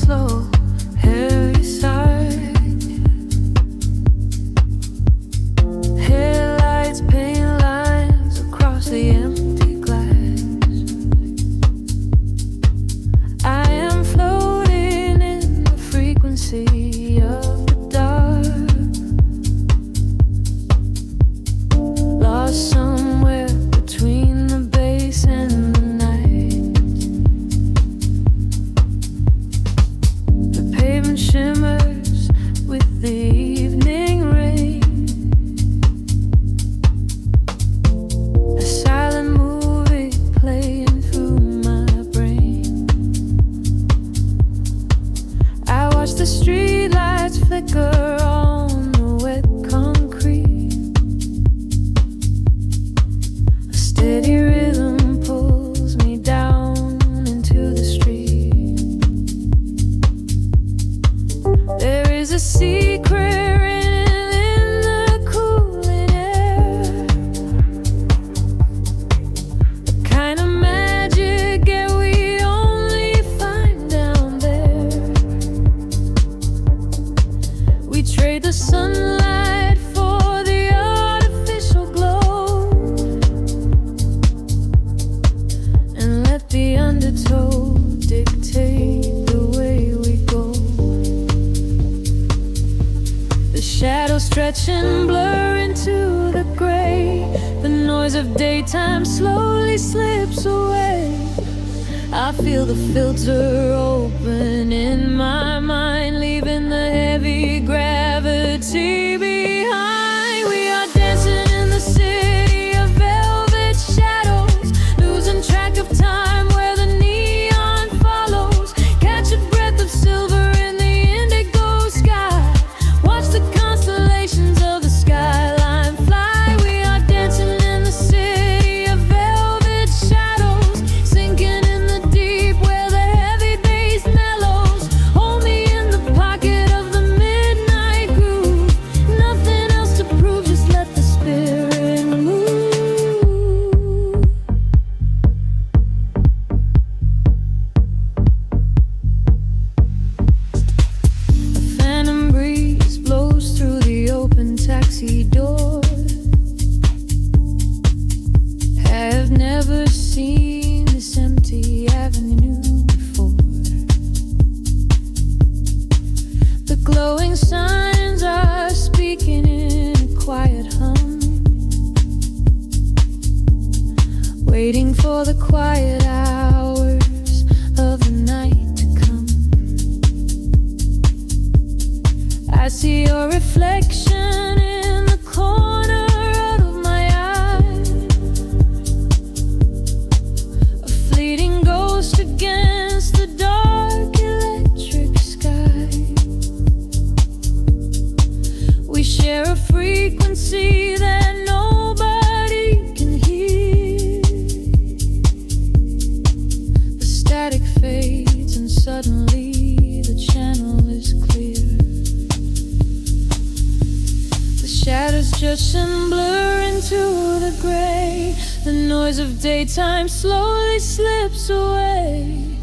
slow, heavy sigh. Headlights paint lines across the empty glass. I am floating in the frequency of the dark, lost somewhere between the bass and the night. The pavement shimmers with the evening rain. A silent movie playing through my brain. I watch the streetlights flicker on the wet concrete. A steady rhythm pulls me down into the street. There is a secret written in the cooling air, the kind of magic that we only find down there. We trade the sunlight for the artificial glow, and let the undertow dictate the way we go. The shadows stretch and blur into the gray. The noise of daytime slowly slips away. I feel the filter open in my mind, leaving the heavy gravity behind. We are dancing in the city of velvet shadows, losing track of time where the neon follows. Catch a breath of silver in the indigo sky. Watch the constellations of the skyline fly. We are dancing in the city of velvet shadows, sinking in the deep where the heavy bass mellows. Hold me in the pocket of the midnight groove. Nothing else to prove, just let the spirit move. A phantom breeze blows through the open taxi door. Have never seen this empty avenue before. The glowing signs are speaking in a quiet hum, waiting for the quiet hours of the night to come. I see your reflection in the corner of my eye, a fleeting ghost against the dark electric sky. We share a frequency that nobody can hear. The static fades and suddenly the channel is clear. The shadows just and blur into the gray. The noise of daytime slowly slips away.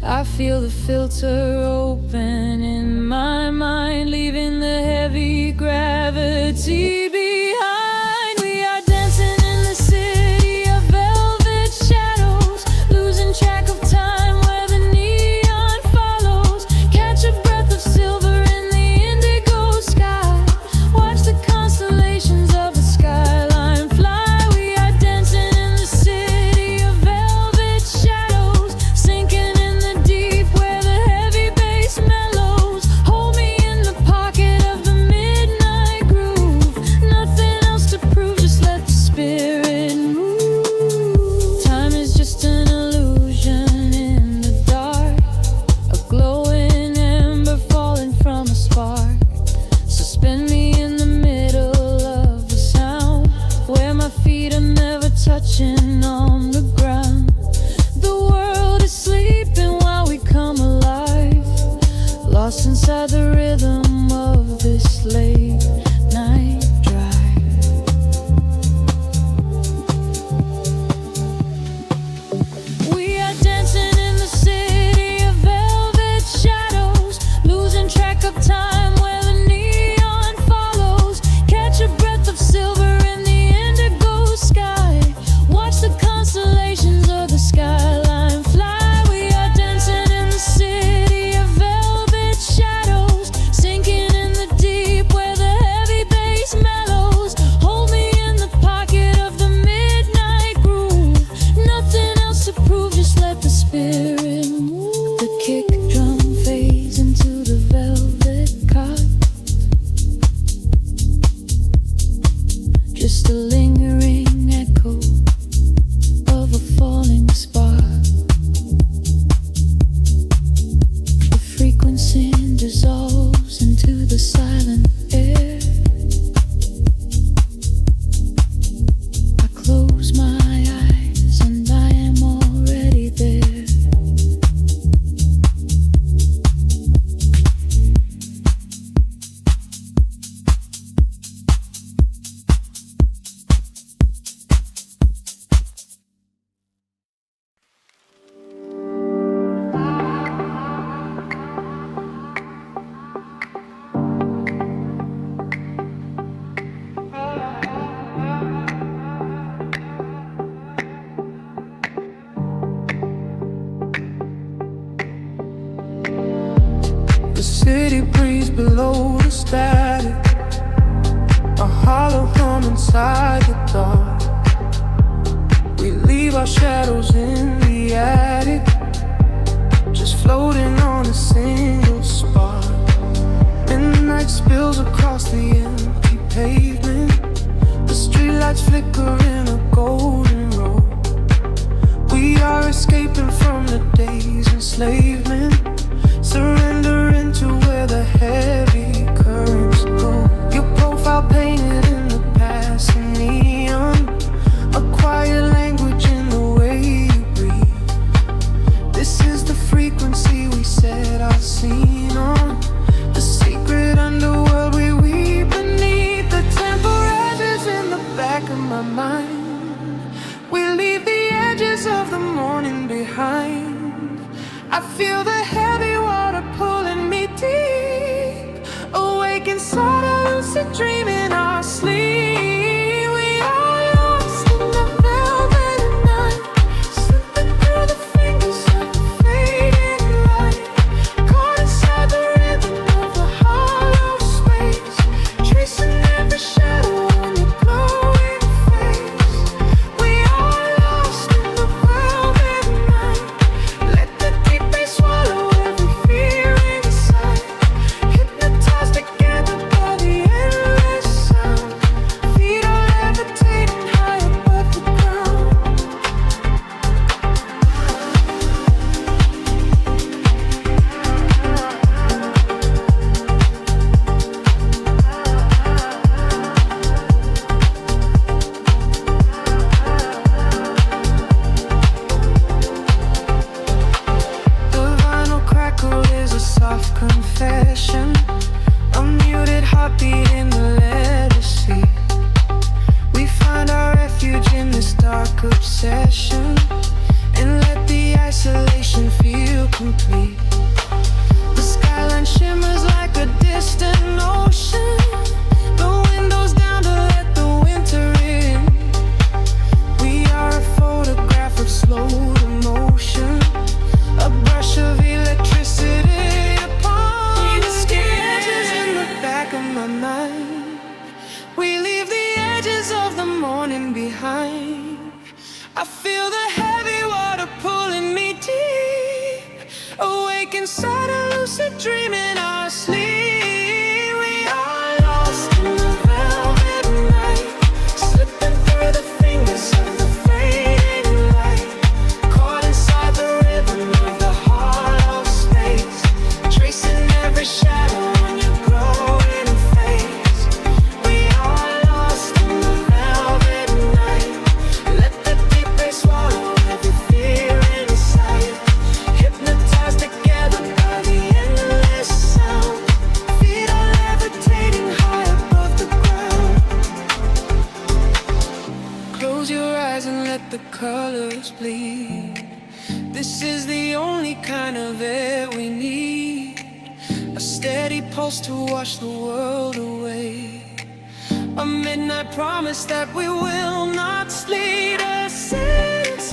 I feel the filter open in my mind, leaving the heavy gravity behind. We are dancing in the city of velvet shadows, losing track of time where the neon follows. Catch a breath of silver in the indigo sky. Watch the constellations of the skyline fly. We are dancing in the city of velvet shadows, sinking in the deep where the heavy bass mellows. Hold me in the pocket of the midnight groove. let the spirit move. The kick drum fades into the velvet cot. Just a lingering echo of a falling spark. The frequency dissolves into the silent air. I close my eyes and I am already there. The city breeze below the static, a hollow hum inside the dark. We leave our shadows in the attic, just floating on a single spark. Midnight spills across the empty pavement. The streetlights flicker in a golden row. We are escaping from the day's enslavement, surrendering to where the heavy currents go. Your profile painted in the passing neon, a quiet language in the way you breathe. This is the frequency we set our scene on, the secret underworld we weave beneath. The temperatures in the back of my mind. We leave the edges of the morning behind. I feel the heavy water pulling me deep, awake inside a lucid dream in our sleep. We are lost in the velvet night, slipping through the fingers of the fading light, caught inside the rhythm of the hollow space, tracing every shadow on your glowing face. We are lost in the velvet night. Let the deep bass swallow every fear inside, hypnotized together by the endless sound. Feet are levitating high above the ground. The vinyl crackle is a soft confession, a muted heartbeat in the legacy. We find our refuge in this dark obsession, and let the isolation feel complete. The skyline shimmers like a distant ocean, the windows down to let the winter in. We are a photograph of slow emotion, a brush of electricity upon the sketches in the back of my mind. We leave the edges of the morning behind. I feel the heavy water pulling me deep, awake inside a lucid dream in our sleep. We are lost in the velvet night, slipping through the fingers of the fading light, caught inside the rhythm of the hollow space, tracing every shadow on your glowing face. We are lost in the velvet night. Let the deep bass swallow every fear inside, hypnotized together by the endless sound. Feet are levitating high above the ground. Close your eyes and let the colors bleed. This is the only kind of air we need, a steady pulse to wash the world away, a midnight promise that we will not sleep. A sense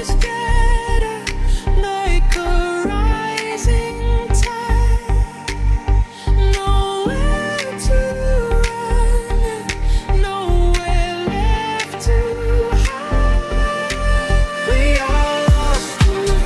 scatter like a rising tide, nowhere to run, nowhere left to hide. We are lost in the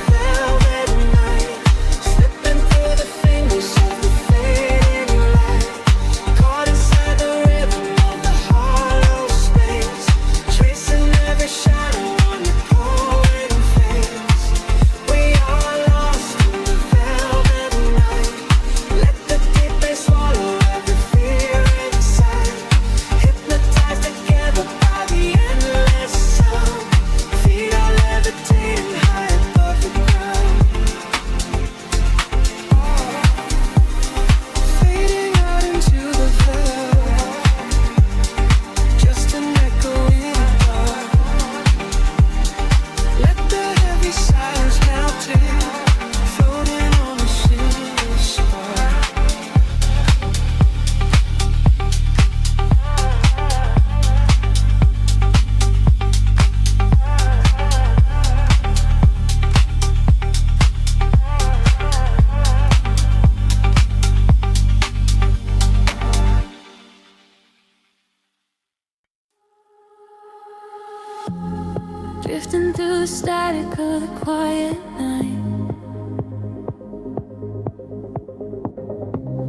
static of the quiet night.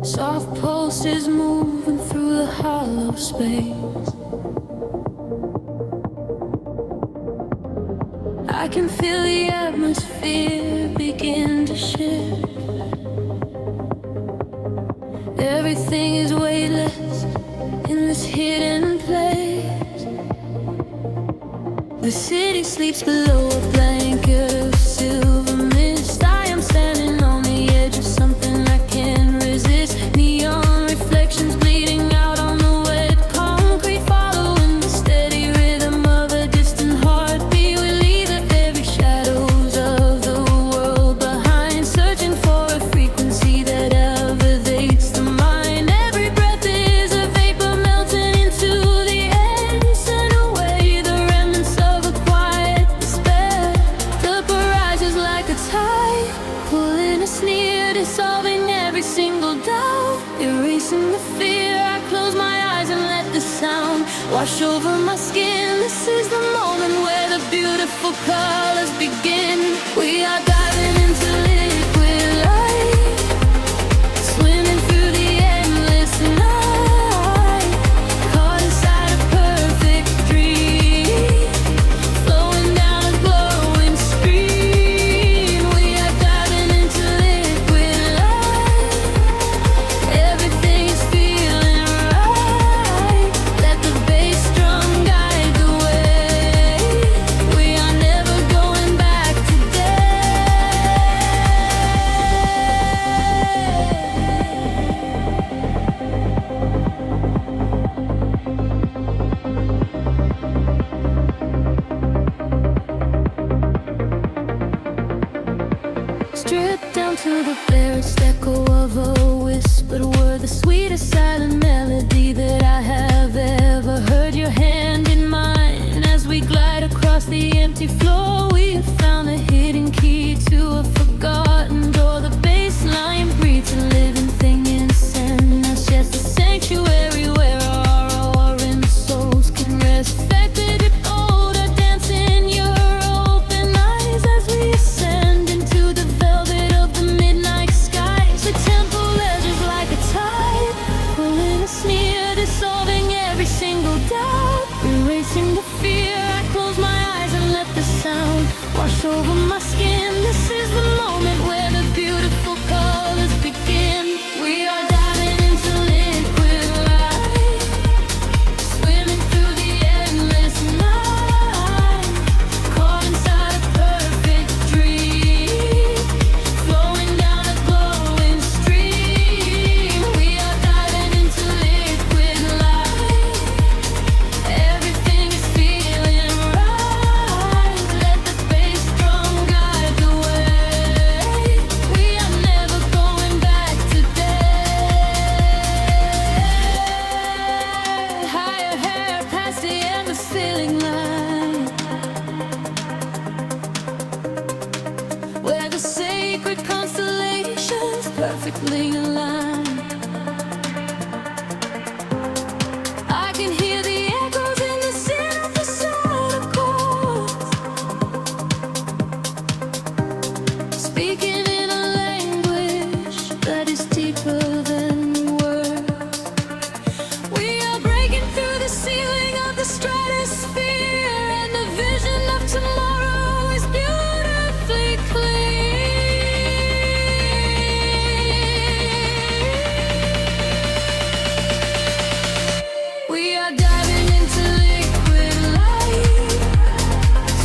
Soft pulses moving through the hollow space. I can feel the atmosphere begin to shift. Everything is weightless in this hidden place. The city sleeps below a blanket of silver mist. I am standing on the edge of something I can't resist. Neon reflections bleeding out on the wet concrete, following the steady rhythm of a distant heartbeat. We leave the very shadows of the world behind, searching for a frequency that elevates the mind. Every breath is a vapor melting into the air, send away the remnants of a quiet despair. The barrage is like a tide, pulling us near, dissolving every single doubt, erasing the fear. I close my eyes and let the sound wash over my skin. This is the moment where the beautiful colors begin. We are diving into liquid light, swimming through the endless night, caught inside a perfect dream, flowing down a glowing stream. We are diving into liquid light, everything is feeling right. Let the bass drum guide the way. We are never going back today. Stripped down to the barest echo of a whispered word, the sweetest silent melody that I have ever heard. Your hand in mine as we glide across the empty floor. We have found a hidden key to a forgotten door. The bass line breathes a living thing inside us, yes, a sanctuary where our roaring souls can rest. Affected older, dance in your open eyes as we ascend into the velvet of the midnight skies. The temple ledges like a tide, pulling us near, dissolving every single doubt, erasing the fear. I close my eyes and let the sound wash over my skin. This is the moment where the beautiful colors begin. We are diving into liquid light, swimming through the endless night, caught inside a perfect dream, flowing down a glowing stream. We are diving into liquid light, everything is feeling right. Let the bass drum guide the way. We are never going back today. Higher hair past the end of ceiling line, where the sacred constellations perfectly aligned. I can hear the echoes in the synthesizer chords, speaking in a language that is deeper than words. We are breaking through the ceiling of the stratosphere, and the vision of tomorrow is beautifully clear. We are diving into liquid light,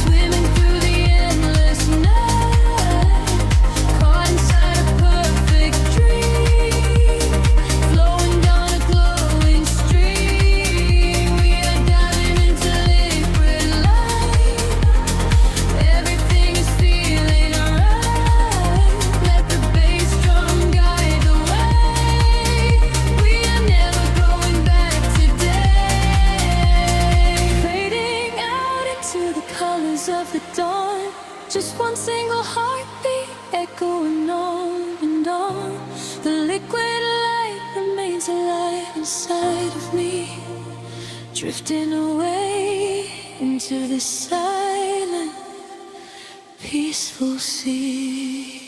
swimming through the endless night, caught inside a perfect dream, flowing down a glowing stream. We are diving into liquid light, everything is feeling right. Let the bass drum guide the way. We are never going back today. Fading out into the colors of the dawn, just one single heartbeat echoing on and on. The liquid light remains alive inside of me, drifting away into the silent peaceful sea.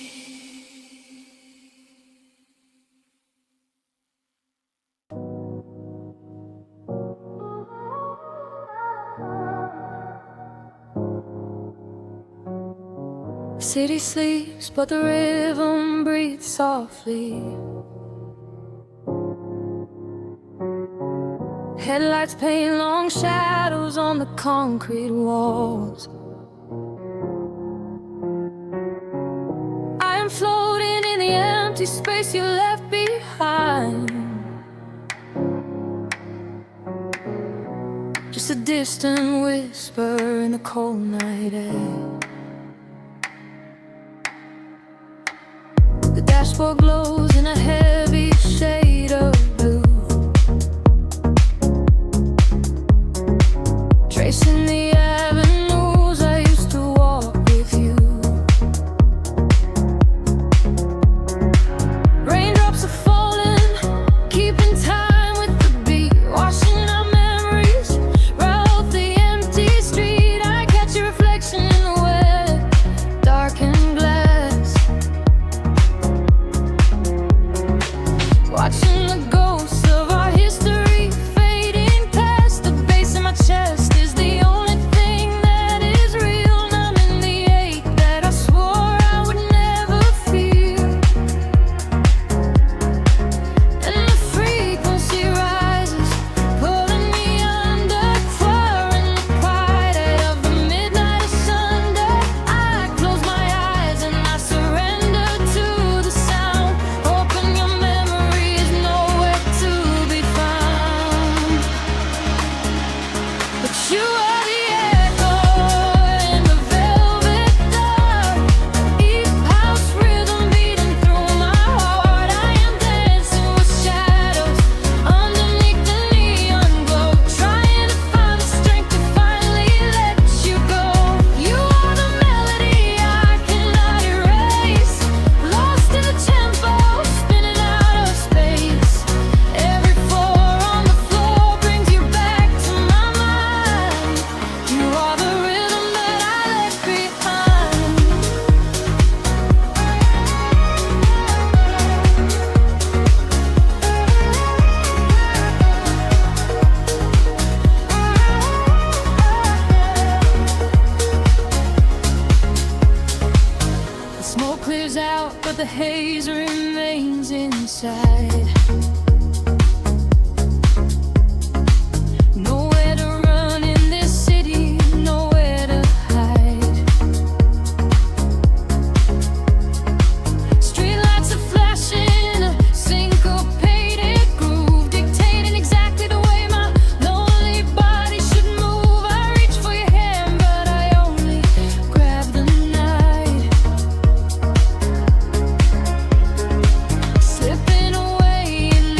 City sleeps, but the rhythm breathes softly. Headlights paint long shadows on the concrete walls. I am floating in the empty space you left behind. Just a distant whisper in the cold night air. The dashboard glows in a heavy shade of blue, tracing the avenues I used to walk with you. Raindrops are falling, keeping time with the beat, washing our memories right off the empty street. I catch your reflection in the wet, darkened glass, watching the ghosts of our history fading past. The bass in my chest is the only thing that is real, numbing the ache that I swore I would never feel. And the frequency rises, pulling me under, fire in the quiet of the midnight asunder. I close my eyes and I surrender to the sound, hoping your memory is nowhere to be found. But you are the echo in the velvet dark, East house rhythm beating through my heart. I am dancing with shadows underneath the neon glow, trying to find the strength to finally let you go. You are the melody I cannot erase, lost in the tempo, spinning out of space. Every floor on the floor brings you back to my mind. You are the rhythm that I left behind. The smoke clears out, but the haze remains inside. Nowhere to run in this city, nowhere to hide. Streetlights are flashing, a syncopated groove, dictating exactly the way my lonely body should move. I reach for your hand, but I only grab the night, slipping away in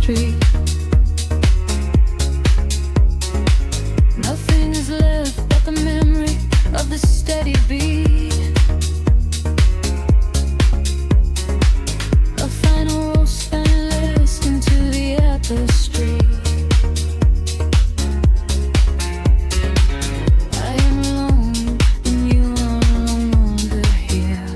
street. Nothing is left but the memory of the steady beat. A final roll spineless into the tapestry. I am alone and you are no longer here.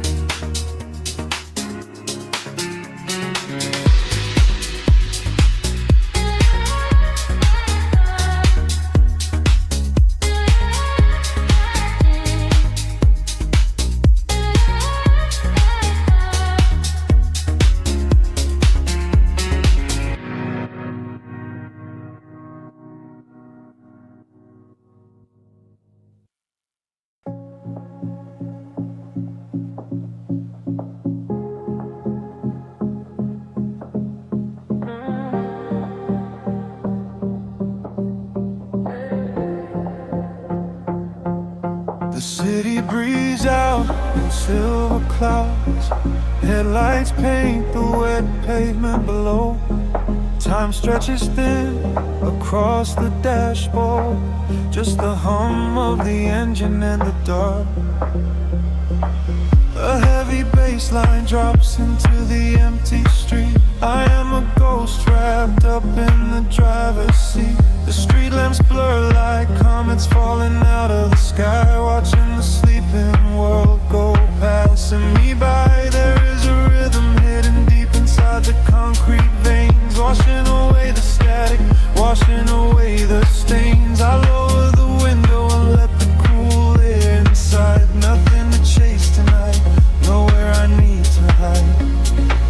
The city breathes out in silver clouds. Headlights paint the wet pavement below. Time stretches thin across the dashboard. Just the hum of the engine and the dark. A heavy bass line drops into the empty street. I am a ghost wrapped up in the driver's seat. The street lamps blur like comets falling out of the sky. Watching the sleeping world go passing me by. There is a rhythm hidden deep inside the concrete veins, washing away the static, washing away the stains. I lower the window and let the cool air inside. Nothing to chase tonight, nowhere I need to hide.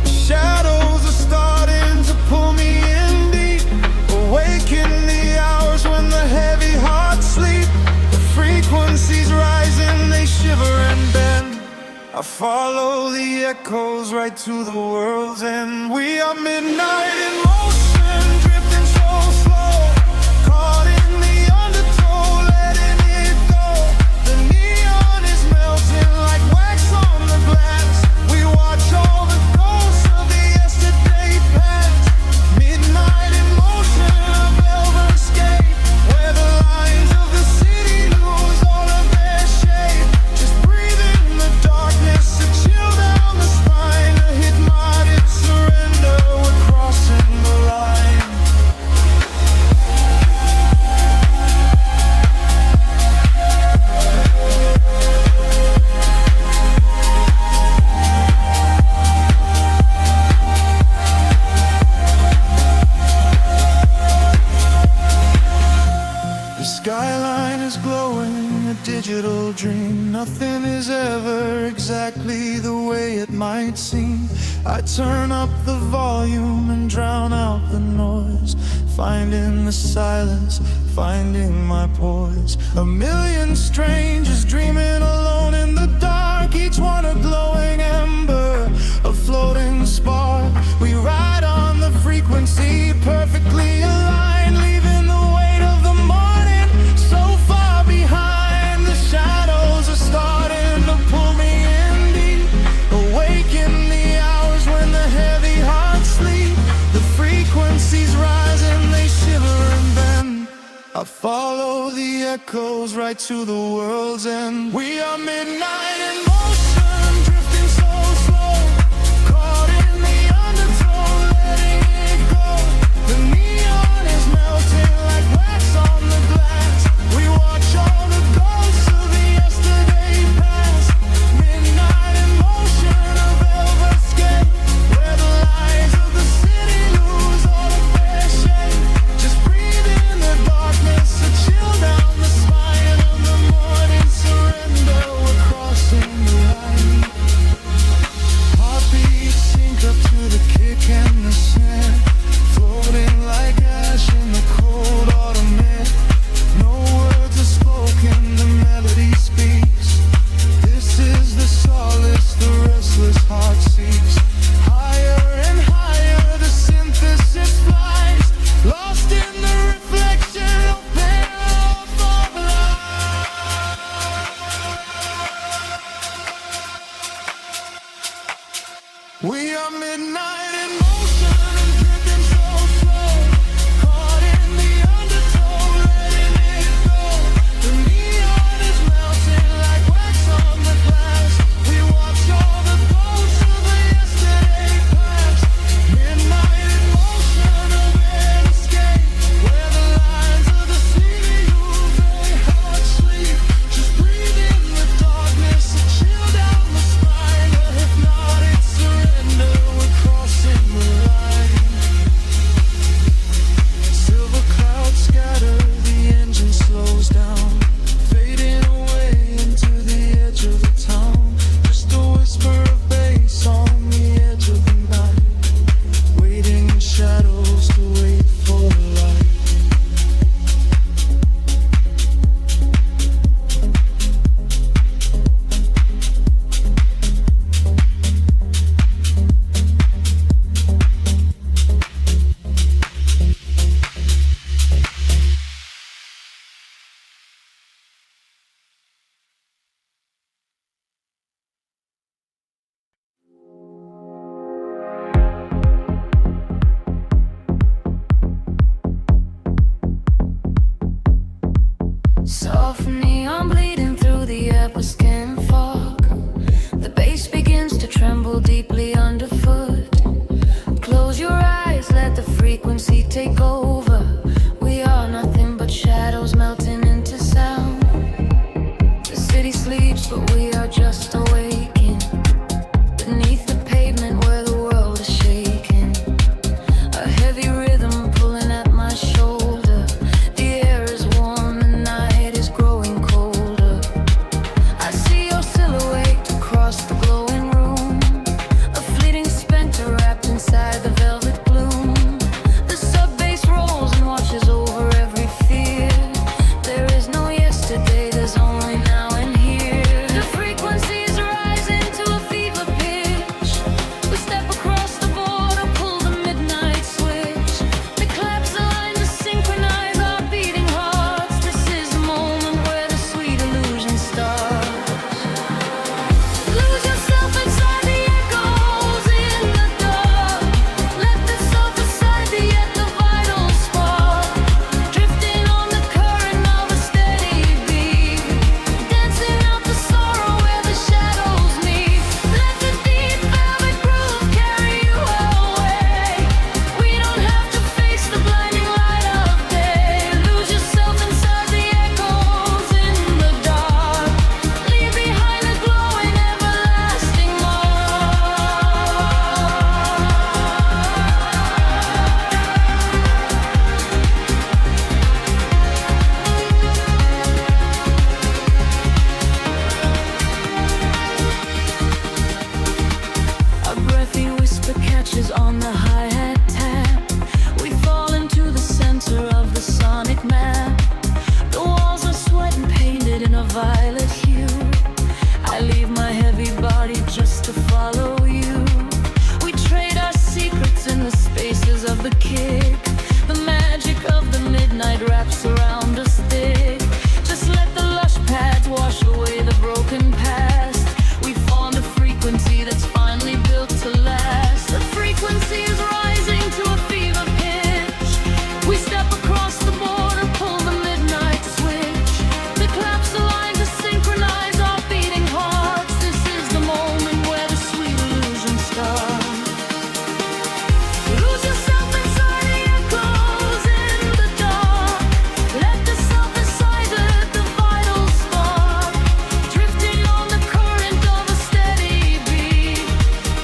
Shadows are starting to pull me in deep, awaken the hours when the heavy hearts sleep. The frequencies rising, they shiver and bend. I follow the echoes right to the world's end. We are midnight in motion, drifting so slow, caught in the undertow, letting it go. The neon is melting like wax on the glass. We watch all the ghosts of the yesterday past. Midnight in motion, a velvet escape, where the lines of the city lose all of their shape. Just breathe in the darkness, a chill down the spine, a hypnotic surrender. We're crossing the line. The skyline is glowing, a digital dream. Nothing is ever exactly the way it might seem. I turn up the volume and drown out the noise, finding the silence, finding my poise. A million strangers dreaming alone in the dark, each one a glowing ember, a floating spark. We ride on the frequency, perfectly aligned, leaving the weight of the morning so far behind. The shadows are starting to pull me in deep, awaken the hours when the heavy hearts sleep. The frequencies rise and they shiver and bend. I follow the echoes right to the world's end. We are midnight in motion, drifting so slow, caught in the undertow, letting it go. The neon is melting like wax on the glass. We watch all the ghosts of the yesterday past. Midnight in motion, a velvet escape, where the lines of the city lose all of their shape. Just breathe in the darkness, a chill down the spine of the morning surrender. We're crossing the Soft neon bleeding through the air with skin fog. The bass begins to tremble deeply underfoot. Close your eyes, let the frequency take over. We are nothing but shadows melting into sound. The city sleeps, but we are just awaking. Beneath the pavement where the world is shaking. A heavy rhythm pulling at my shoulder. The air is warm, the night is growing colder. I see your silhouette across the glowing room. A fleeting specter wrapped inside the velvet gloom. The sub-bass rolls and watches over every fear. There is no yesterday, there's only now and here. The frequencies rise into a fever pitch. We step across the border, pull the midnight switch. The claps align to synchronize our beating hearts. This is the moment where the sweet illusion starts. Lose yourself inside the echoes in the dark. Let the self aside the yet the vital spark. Drifting on the current of a steady beat. Dancing out the sorrow where the shadows meet. Let the deep velvet groove carry you away. We don't have to face the blinding light of day. Lose yourself inside the echoes in the dark. Leave behind a glowing everlasting mark. A breathy whisper catches on the hi-hat tap. We fall into the center of the sonic map. The walls are sweat and painted in a violet hue. I leave my heavy body just to follow you. We trade our secrets in the spaces of the kick. The magic of the midnight wraps around us thick. Just let the lush pads wash away the broken past. We found a frequency that's finally built to last. The frequency is rising to a fever pitch. We step across the border, pull the midnight switch. The claps align to synchronize our beating hearts. This is the moment where the sweet illusion starts. Lose yourself inside the echoes in the dark. Let the self aside the vital spark. Drifting on the current of a steady beat.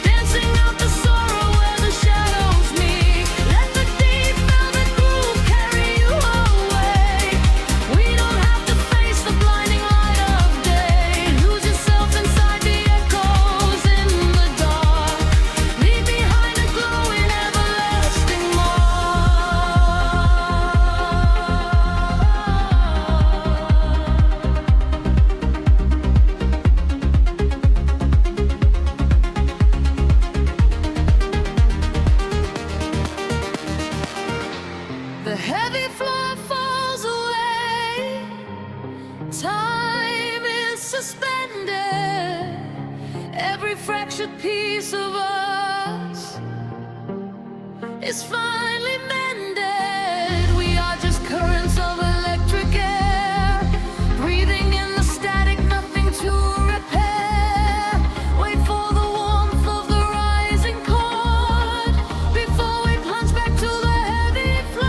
Dancing out the sorrow where the shadows meet. Let the deep velvet groove carry you away. We don't have to face the blinding light of day. Lose yourself inside the echoes in the dark. Leave behind a glowing everlasting mark. The heavy floor falls away. Time is suspended. Every fractured piece of us is finally mended. We are just currents of electric air, breathing in the static, nothing to repair. Wait for the warmth of the rising chord before we plunge back to the heavy floor.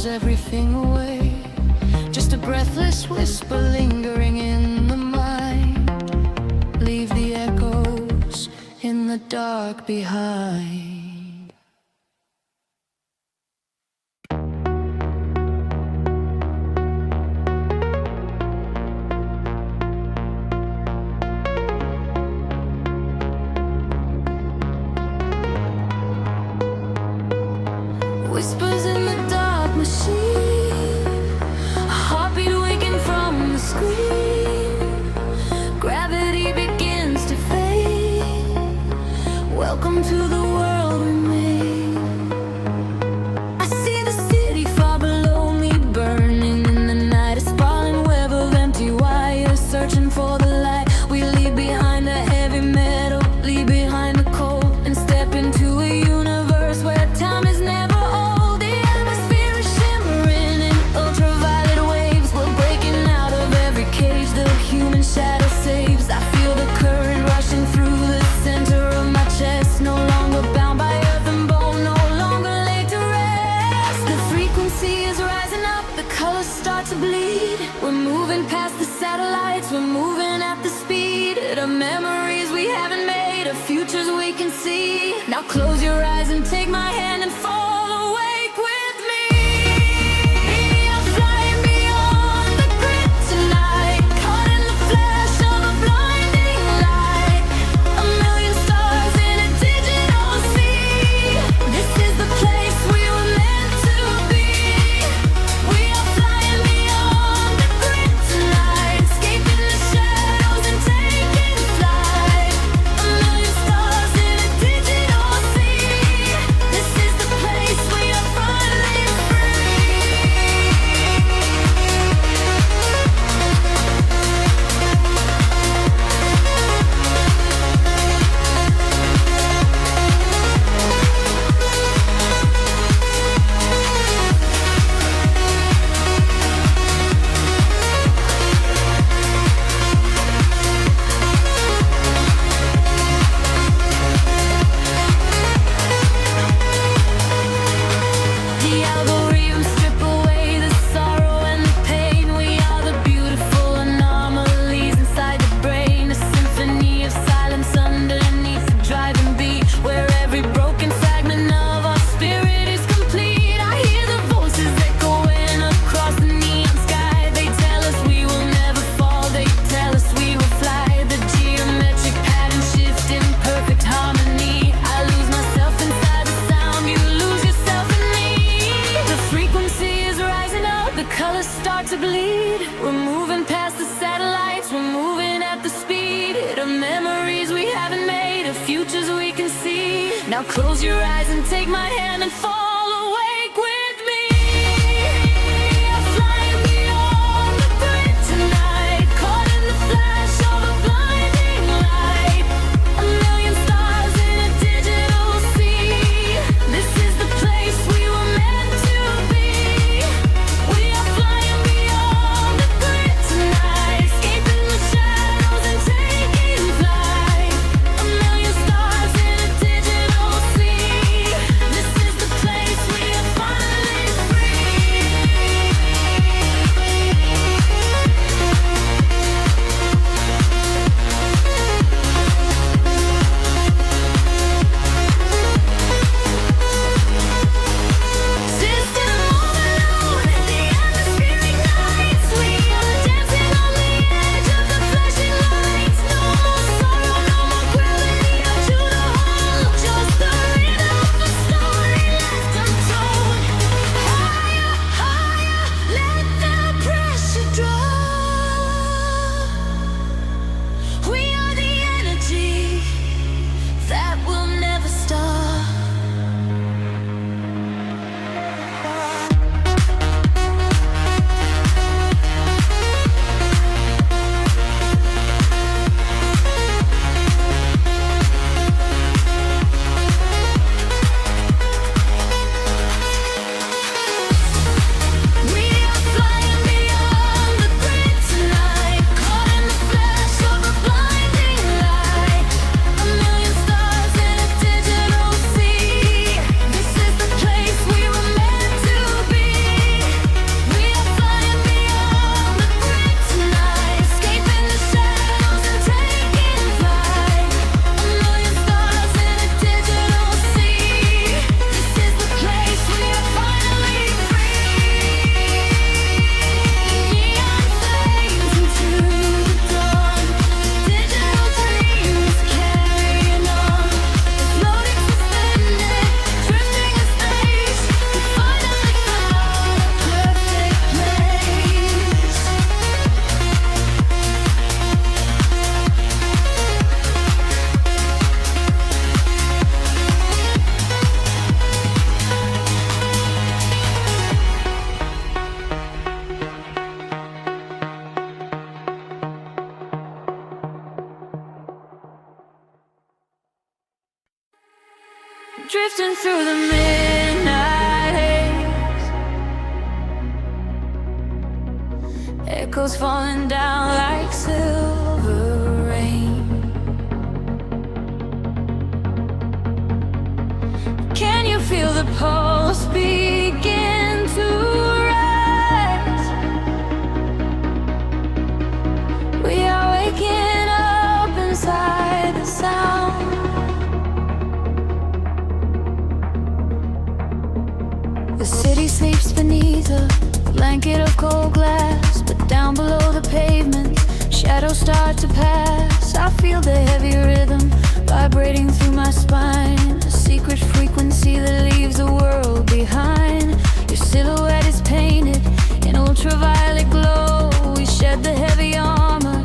everything away. Just a breathless whisper lingering in the mind. Leave the echoes in the dark behind. Whispers in the dark machine, a heartbeat waking from the screen. Gravity begins to fade. Welcome to the world we made. I see the city far below me, burning in the night. A sprawling web of empty wires, searching for the light. We leave behind the heavy metal, leave behind the cold, and step into a universe where time is never. Shadow saves. I feel the current rushing through the center of my chest. No longer bound by earth and bone, no longer laid to rest. The frequency is rising up, the colors start to bleed. We're moving past the satellites, we're moving at the speed of memories we haven't made, of futures we can see. Now close your eyes and take my hand and fall awake with me. I'm flying beyond the grid tonight, caught in the flash of a blinding light. A million stars in a digital sea. This is the place we were meant to be. We are flying beyond the grid tonight, escaping the shadows and taking flight. A million stars in a digital sea. This is the place we are finally free. The algorithms strip away the sorrow and the pain. We are the beautiful anomalies inside the brain. A symphony of silence underneath the driving beat, where every broken fragment of our spirit is complete. I hear the voices echoing across the neon sky. They tell us we will never fall, they tell us we will fly. The geometric pattern shift in perfect harmony. I lose myself inside the sound, you lose yourself in me. The frequency is rising up, the colors start to bleed. We're moving past the satellites, we're moving at the speed of memories we haven't made, of futures we can see. Now close your eyes and take my hand and fall awake with me. I'm flying beyond the grid tonight, caught in the flash of a blinding light. A million stars in a digital sea. This is the place we were meant to be. We are flying beyond the grid tonight, escaping the shadows and taking flight. A million stars in a digital sea. This is the place drifting through the midnight haze. Echoes falling down like silver rain. Can you feel the pulse begin to rise? We are waking up inside the sound. The city sleeps beneath a blanket of cold glass, but down below the pavement, shadows start to pass. I feel the heavy rhythm vibrating through my spine, a secret frequency that leaves the world behind. Your silhouette is painted in ultraviolet glow. We shed the heavy armor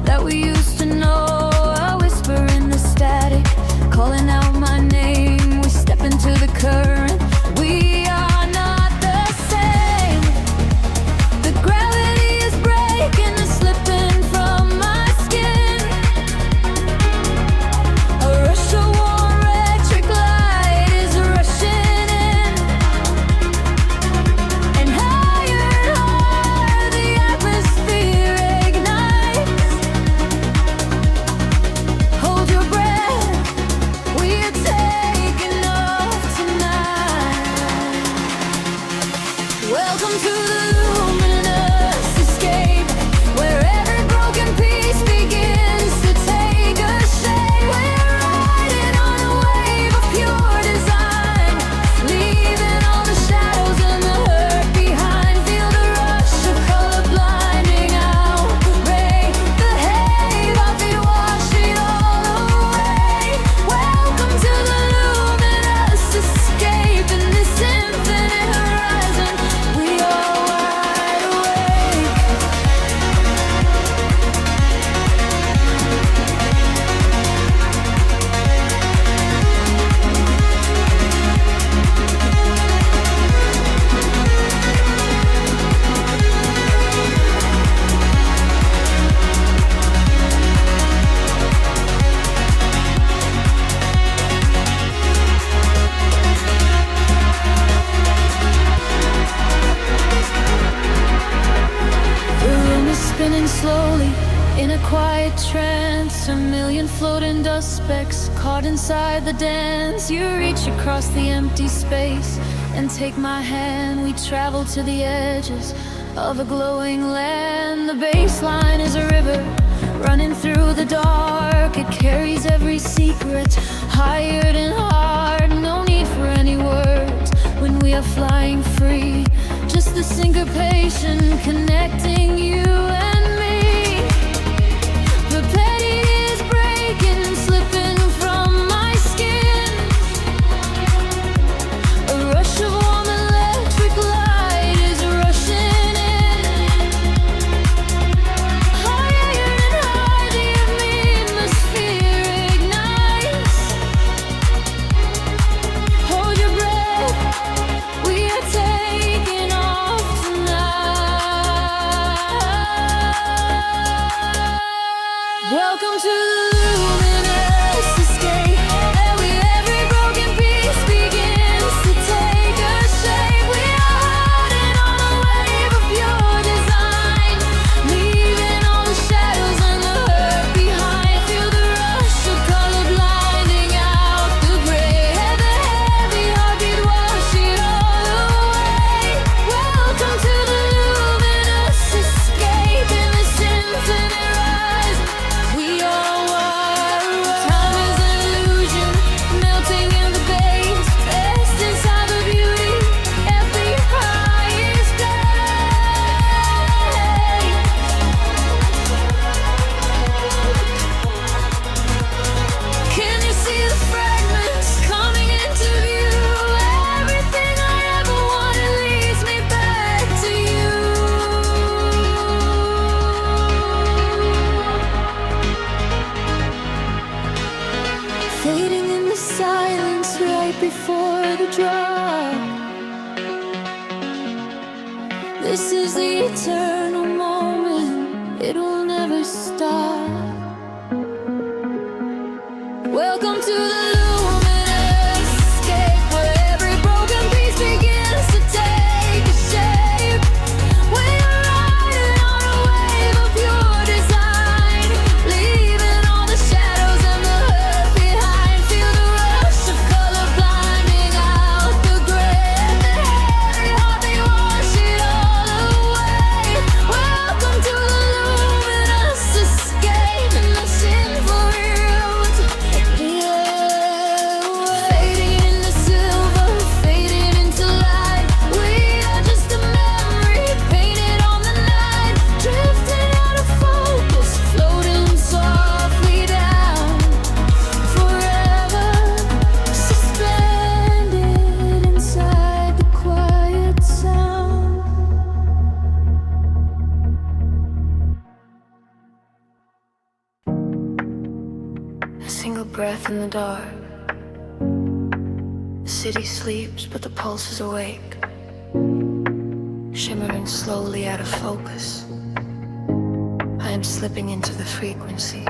that we used to know. A whisper in the static, calling out my name. We step into the current. We are not the same. The gravity is breaking and slipping from my skin. A rush of warm electric light is rushing in, and higher the atmosphere ignites. Hold your breath, we are taking off tonight. Welcome to the luminous escape, where every broken piece begins to take a shape. We're riding on a wave of pure design, leaving all the shadows and the hurt behind. Feel the rush of color blinding out the rain. The haze, our feet wash it all away. Welcome to the luminous escape, in this infinite horizon we are wide awake. The room is spinning slowly in a quiet trance. A million floating dust specks caught inside the dance. You reach across the empty space and take my hand. We travel to the edges of a glowing land. The baseline is a river running through the dark. It carries every secret, hired and hard. No need for any words when we are flying free. Just the syncopation connecting you and me. The petty is breaking and slipping from my skin. A rush of warm electric light is rushing in. Higher and higher the atmosphere ignites. Hold your breath, we are taking off tonight. Welcome to the luminous escape, and every broken piece begins to take a shape. We are riding on a wave of pure design, leaving all the shadows and the hurt behind. Feel the rush of color blinding out the gray, and the heavy heartbeat wash it all away. Welcome to the luminous escape, in this infinite rise we are wide awake. Time is an illusion, melting in the veins, rest inside the beauty at the highest grade. Can you see the fragments coming into view? Everything I ever wanted leads me back to you. Fading in the silence right before the drop. This is the eternal moment, it will never stop. Welcome to the luminous escape. a single breath in the dark. The city sleeps, but the pulse is awake, shimmering slowly out of focus. I am slipping into the frequency.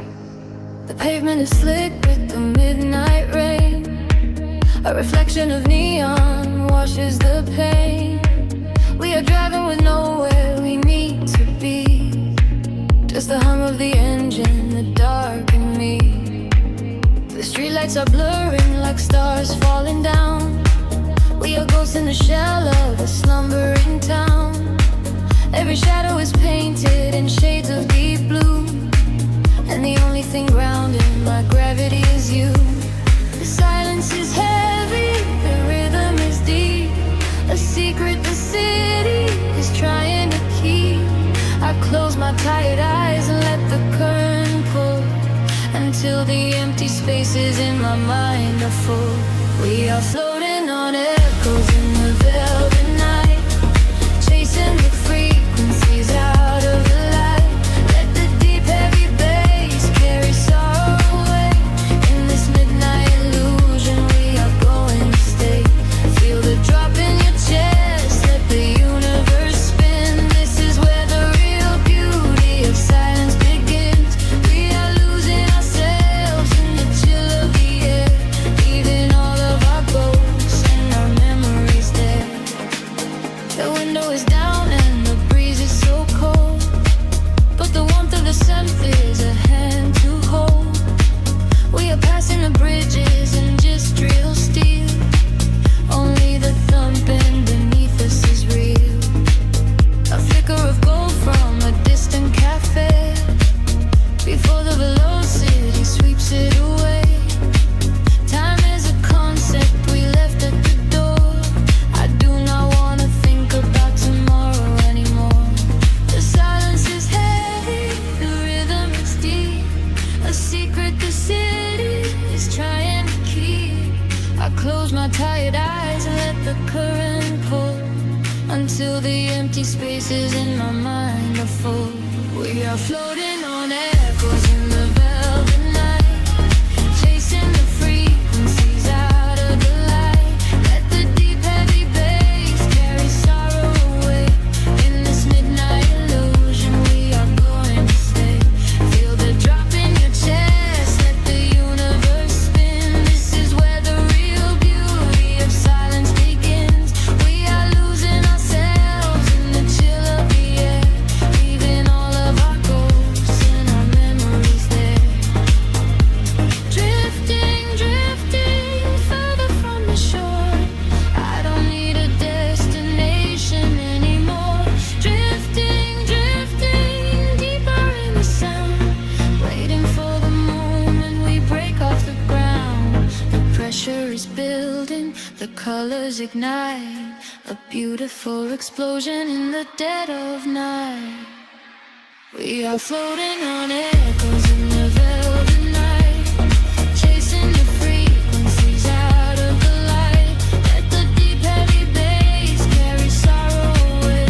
The pavement is slick with the midnight rain. A reflection of neon washes the pain. We are driving with nowhere we need to be. Just the hum of the engine, the dark and me. The streetlights are blurring like stars falling down. We are ghosts in the shell of a slumbering town. Every shadow is painted in shades of deep blue, and the only thing grounding my gravity is you. The silence is heavy, the rhythm is deep, a secret the city is trying to keep. I close my tired eyes and let the current pull, until the empty spaces in my mind are full. We are floating on echoes in the velvet night, chasing the frequencies out of the light. Let the deep heavy bass carry sorrow away. In this midnight illusion we are going to stay. Feel the drop in your chest, let the universe spin. This is where the real beauty of silence begins. We are losing ourselves in the chill of the air, leaving all of our ghosts and our memories there. The window is down and the breeze is so cold, but the warmth of the sunset is a hand to hold. We are passing the bridges and just real steel. Only the thumping beneath us is real. A flicker of gold from a distant cafe, before the velocity sweeps it away. Time is a concept we left at the door. I do not wanna think about tomorrow anymore. The silence is heavy, the rhythm is deep, a secret the city is trying to keep. I close my tired eyes and let the current pull, until the empty spaces in my mind are full. We are floating on echoes in the velvet night, chasing the frequencies out of the light. Let the deep heavy bass carry sorrow away. In this midnight illusion we are going to stay. Feel the drop in your chest, let the universe spin. This is where the real beauty of silence begins. We are losing ourselves in the chill of the air, leaving all of our ghosts and our memories there. Drifting, drifting further from the shore. I don't need a destination anymore. Drifting, drifting deeper in the sound, waiting for the moment we break off the ground. The pressure is building, the colors ignite, a beautiful explosion in the dead of night. We are floating on echoes in the velvet night, chasing the frequencies out of the light. Let the deep heavy bass carry sorrow away.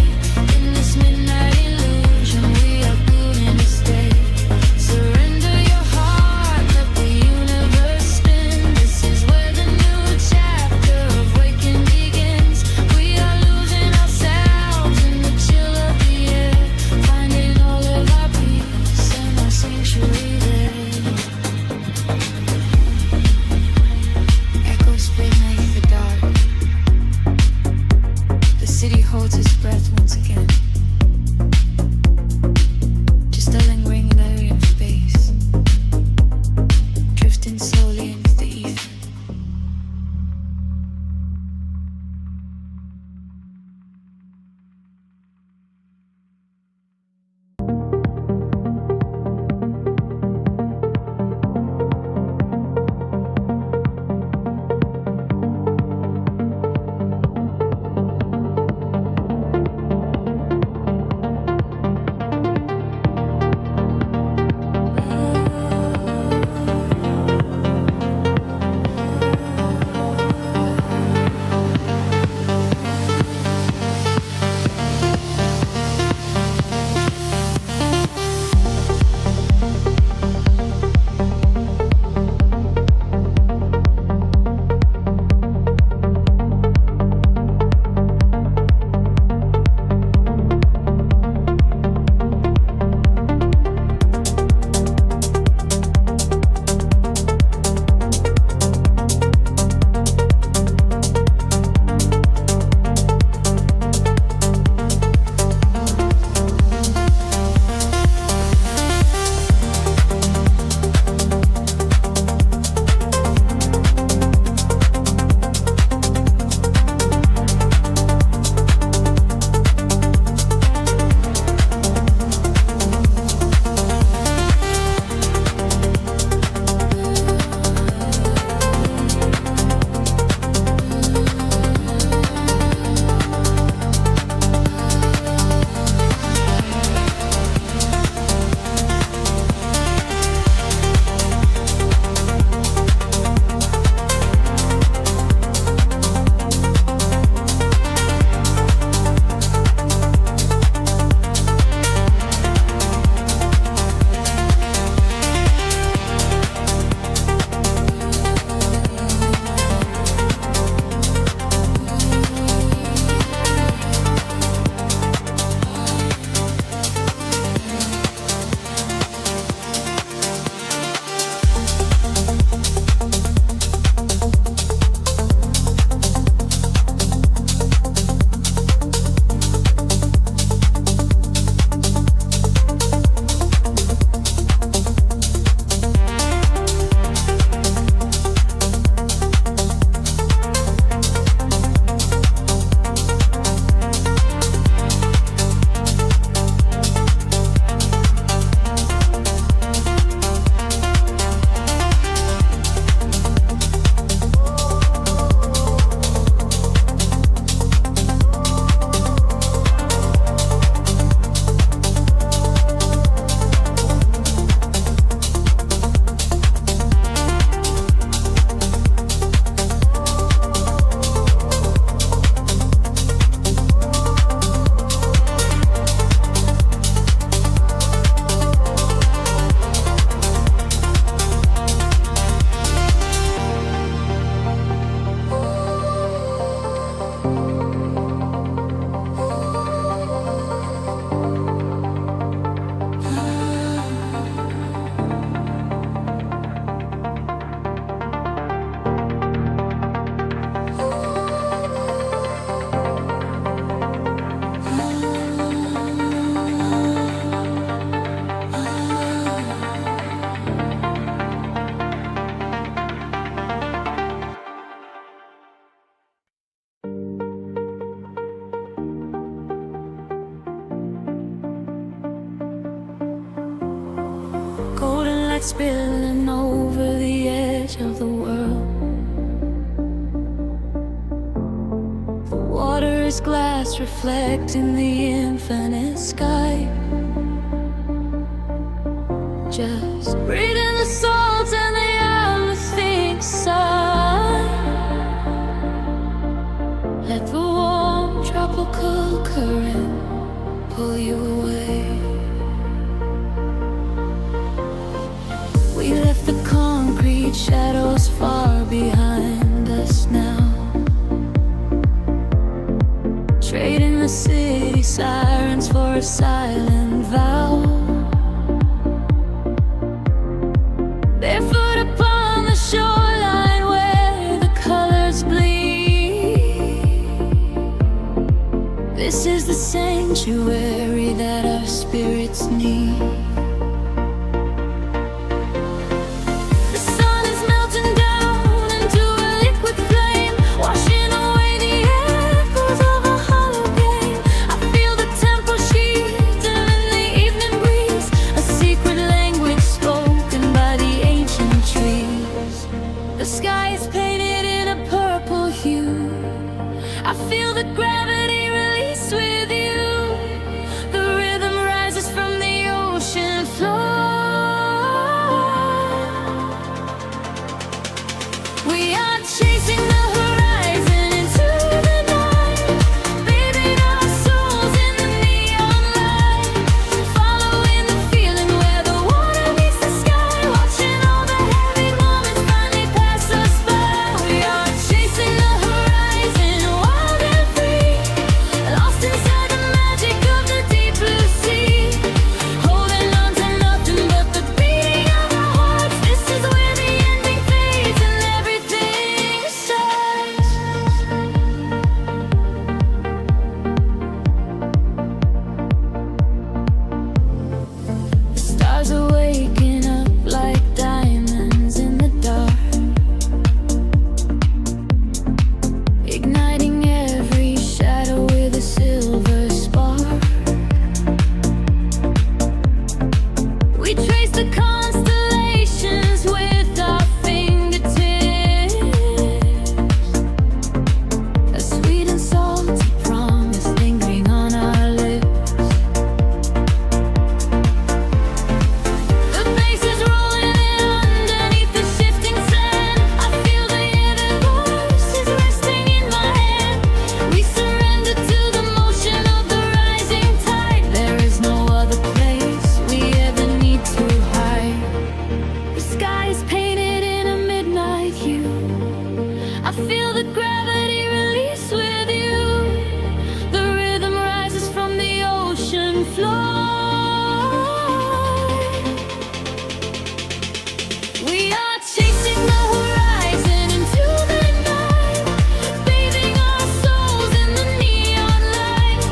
In this midnight illusion we are going to stay. Surrender your heart, let the universe spin. This is where the new chapter of waking begins. We are losing ourselves in the chill of the air, finding all of our peace and our sanctuary. light spilling over the edge of the world. The water is glass reflecting the infinite sky. Just breathe in the salt and the everything sigh. Let the warm tropical current pull you away. We left the concrete shadows far behind us now, trading the city sirens for a silent vow. Barefoot upon the shoreline where the colors bleed. This is the sanctuary that our spirits need. The sun is melting down into a liquid flame, washing away the echoes of a hollow game. I feel the temple sheathing in the evening breeze, a secret language spoken by the ancient trees. The sky is painted in a purple hue. I feel the gravity release with you. The rhythm rises from the ocean floor. We are chasing the horizon into the night, bathing our souls in the neon light, following the feeling where the water meets the sky, watching all the heavy moments finally pass us by. We are chasing the horizon, wild and free, lost inside the magic of the deep blue sea, holding on to nothing but the beating of our hearts. This is where the ending fades and everything starts. The stars are waking up like diamonds in the dark, igniting every shadow with a silver spark. We trace the constellations with our fingertips, a sweet and salty promise lingering on our lips. The bass is rolling in underneath the shifting sand. I feel the heavy voices resting in my hand. We surrender to the motion of the rising tide. There is no other place we ever need to hide. The sky is painted in a midnight hue. I feel the gravity release with you. The rhythm rises from the ocean floor. We are chasing the horizon into the night, bathing our souls in the neon light,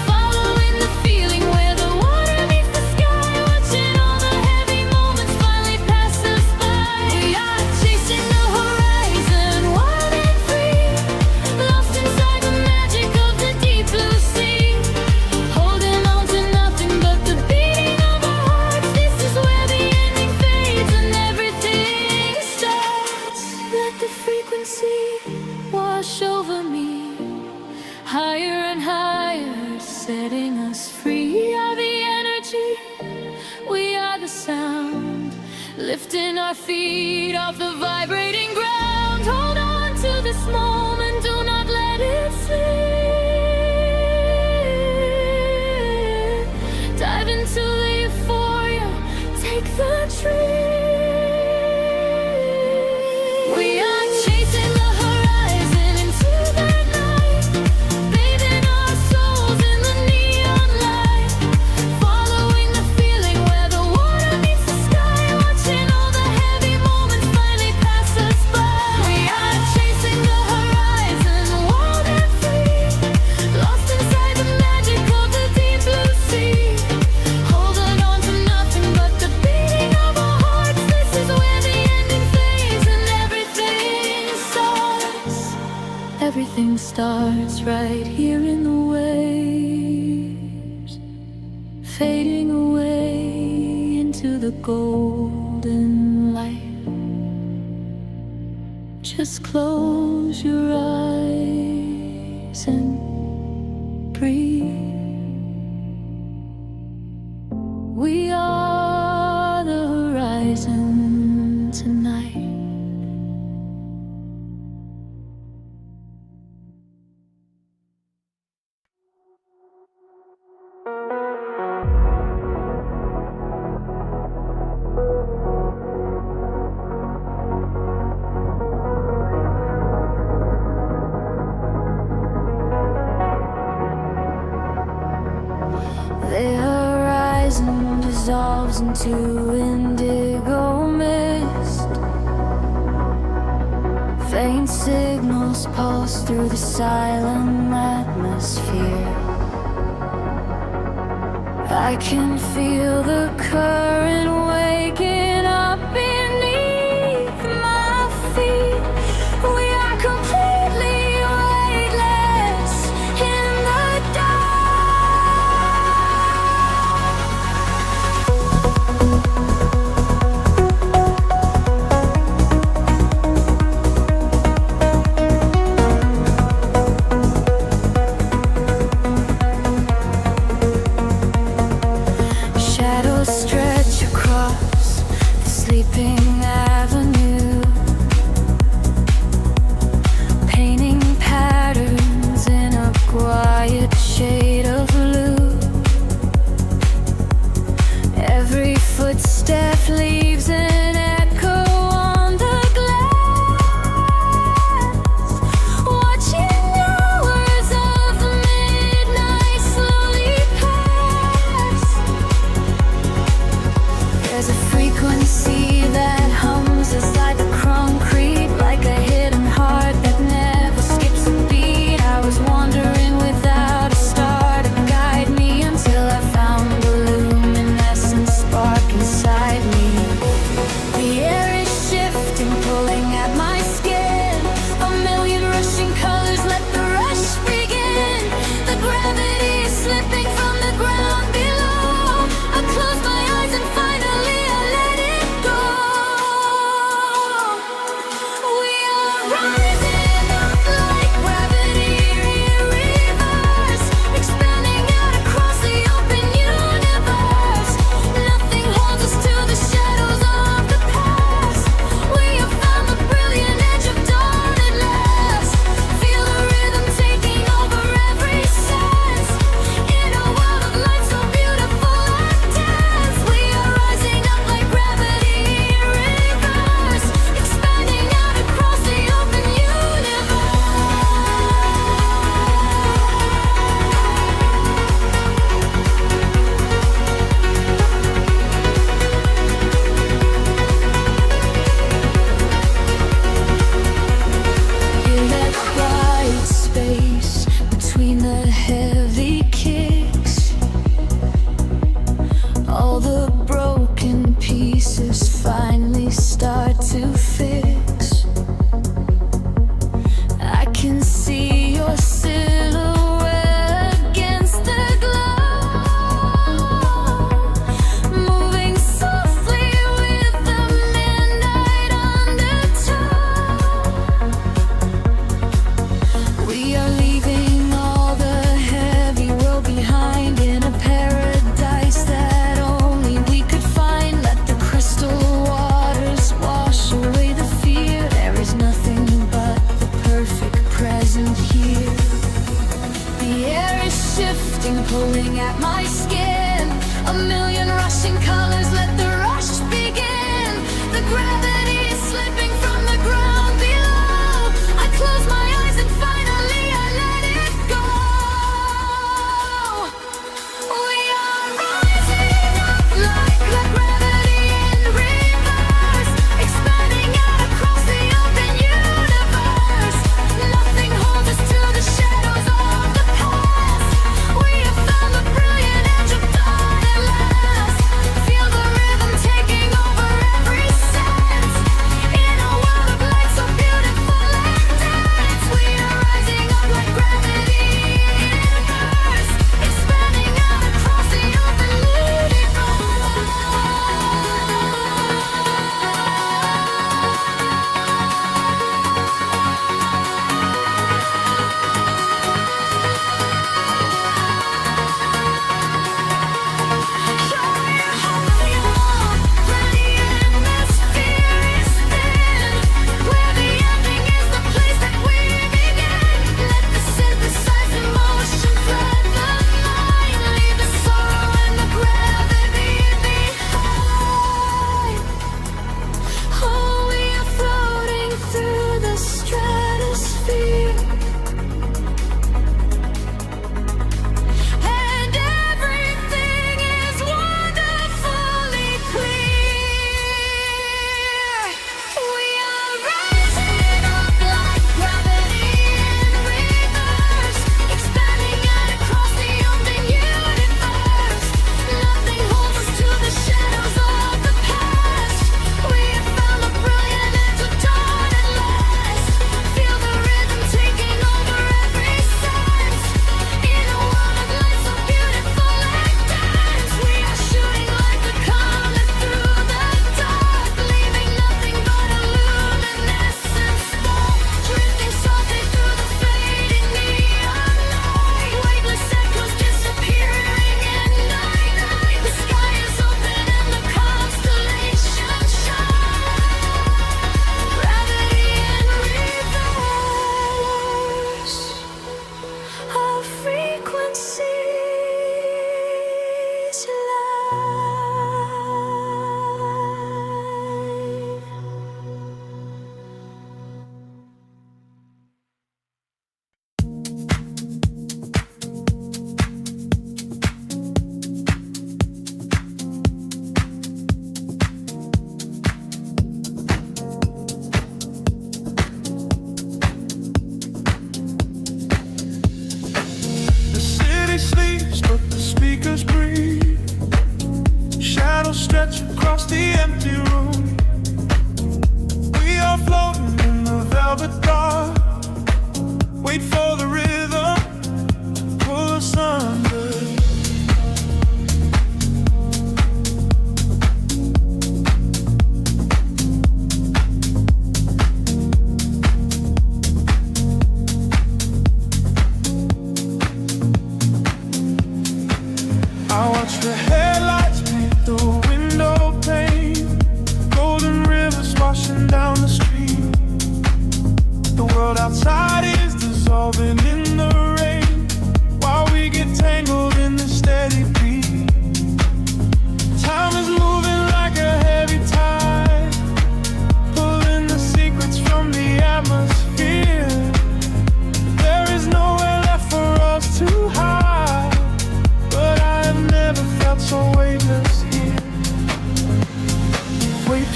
following the feeling where the water meets the sky, watching all the heavy moments finally pass us by. We are chasing the horizon, wild and free, lost inside the magic of the deep blue sea, holding on to nothing but the beating of our hearts. This is where the ending fades and everything starts. Let the frequency wash over me, higher and higher, setting us free. We are the energy, we are the sound, lifting our feet off the vibrating ground. Hold on to this moment, do not let it slip. Dive into the euphoria, take the trip. We are chasing the horizon into the night, bathing our souls in the neon light, following the feeling where the water meets the sky, watching all the heavy moments finally pass us by. We are chasing the horizon, wild and free, lost inside the magic of the deep blue sea, holding on to nothing but the beating of our hearts. This is where the ending fades and everything starts. Everything starts right here in the waves, fading away into the golden light. Just close your eyes and breathe. We are the horizon tonight. The horizon dissolves into indigo mist. Faint signals pulse through the silent atmosphere. I can feel the current waking up beneath my feet. We are completely weightless in the shadows stretch across the sleeping avenue, painting patterns in a quiet shade of blue. Every footstep leaves an echo on the glass, watching hours of the midnight slowly pass. There's a frequency that hums inside the concrete, like a hidden heart that never skips a beat. I was wandering without a star to guide me until I found the luminescent spark inside me. The air is shifting, pulling at my skin. A million rushing colors, let the rush begin. The gravity is slipping from the ground below. I close my eyes and finally I let it go.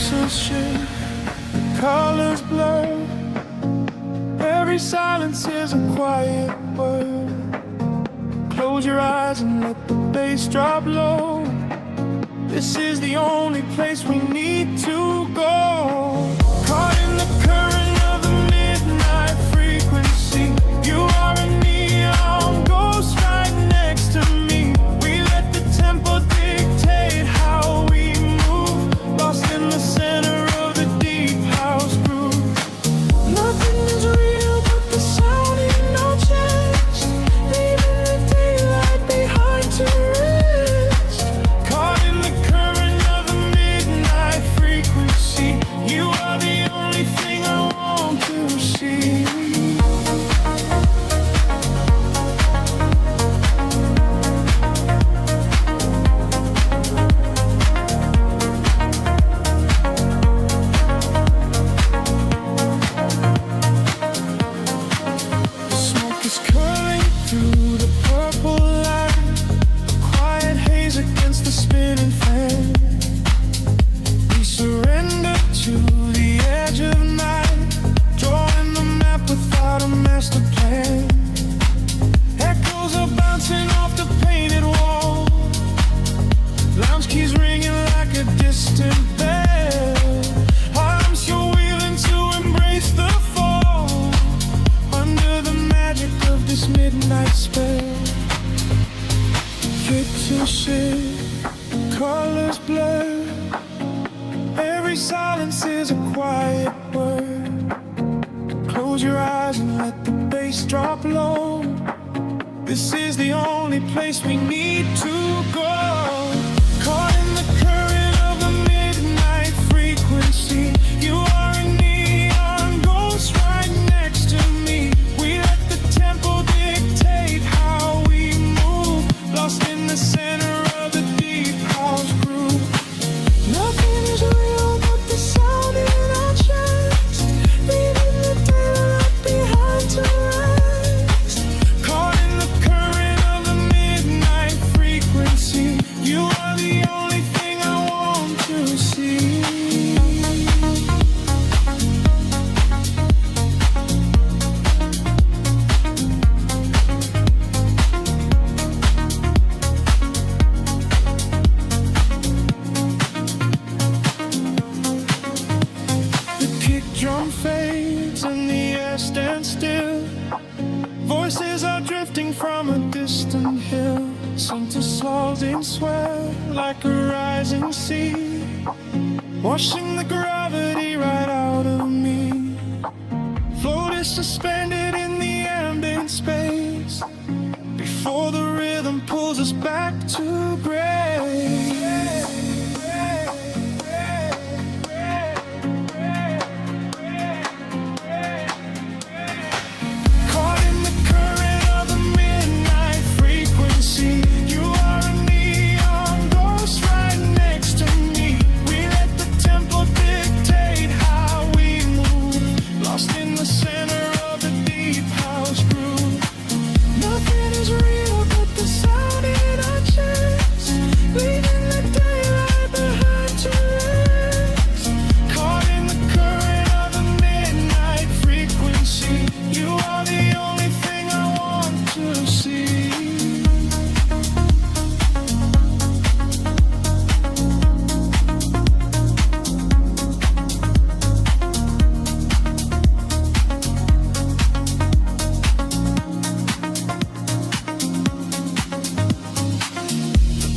pixels shift, colors blur. Every silence is a quiet word. Close your eyes and let the bass drop low. This is the only place we need to go. Caught in the current of the midnight frequency. You are a neon ghost right next to me. We let the tempo dictate how we move, lost in the center of the deep house groove. Nothing is real but the sound in no chest, leaving the daylight behind to rest. Caught in the current of the midnight frequency. You are the only thing I want to see. Smoke is curling through the purple light, a quiet haze against the spinning fan. We surrender to the edge of night, drawing the map without a master plan. Echoes are bouncing off the painted wall, lounge keys ringing like a distant bell. Arms you're wheeling to embrace the fall, under the magic of this midnight spell. Pixels shift, colors blur. Every silence is a quiet word. Close your eyes and let the bass drop low. This is the only place we need to go. Caught in the current of the midnight frequency. You are a neon ghost right next to me. We let the tempo dictate how we move, lost in the center of the deep house groove. Nothing is real but the sound in our chest, leaving the daylight behind to rest. Caught in the current of the midnight frequency. You are the only thing I want to see. The kick drum fades and the air stands still. Voices are drifting from a distant hill, sink to salting sweat like a rising sea, washing the gravity right out of me. Float is suspended in the ambient space, before the rhythm pulls us back to gray. Caught in the current of the midnight frequency. You are a neon ghost right next to me. We let the tempo dictate how we move, lost in the center of the deep house groove. Nothing is real but the sound in our chest, leaving the daylight behind to rest. Caught in the current of the midnight frequency. You are the only thing I want to see.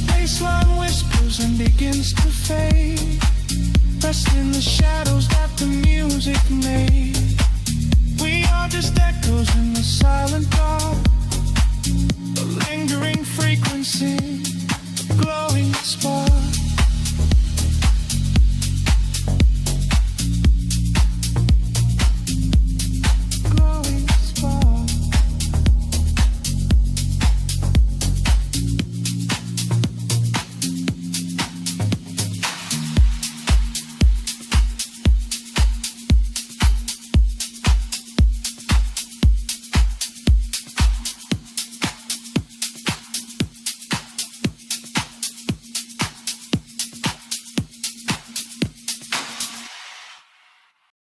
Baseline whispers and begins to fade, rest in the shadows that the music made. We are just echoes in the silent dark, a lingering frequency, a glowing spark.